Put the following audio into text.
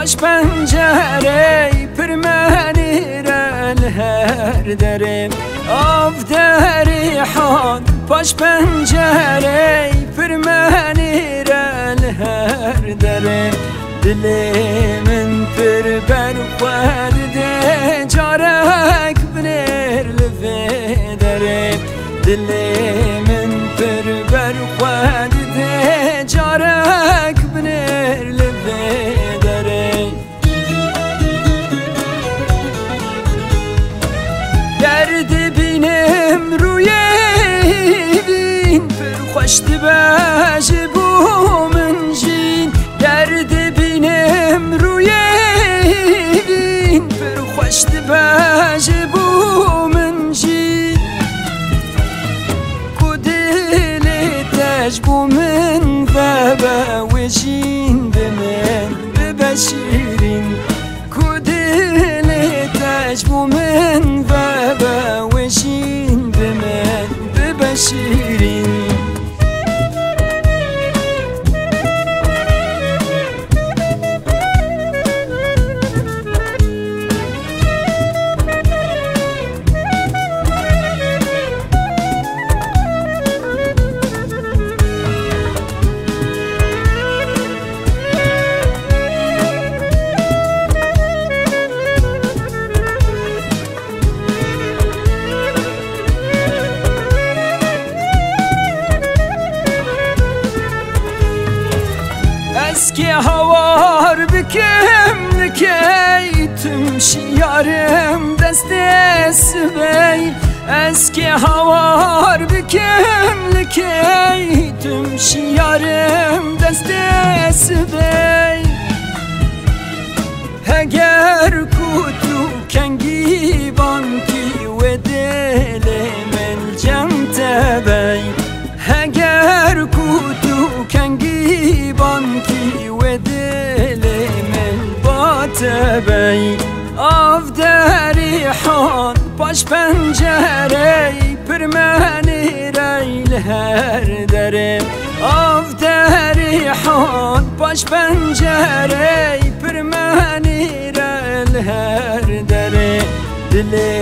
باش پنجره پرمانی رل هر دره آف دری حان باش پنجره پرمانی رل هر دره دلی من پر بر خود ده جارک بنر لفه دره دلی من پر بر خود ده جارک بنر لفه دره درد بینم روی بین پر خوشت باش بو من جین درد بینم روی بین پر خوشت باش بو من جین کدل تاج بو من وجین به من ببشیرین کدل تاج بو من وجین به من ببشیرین eski havar bikim likey tüm şiyarım destesi bey eski havar bikim likey tüm şiyarım destesi bey heger kutu kengi banki ve delemen cemte bey heger kutu kengi banki ve dilimel batebey av derihan baş pencere pırmeni reyl her dere av derihan baş pencere pırmeni reyl her dere dile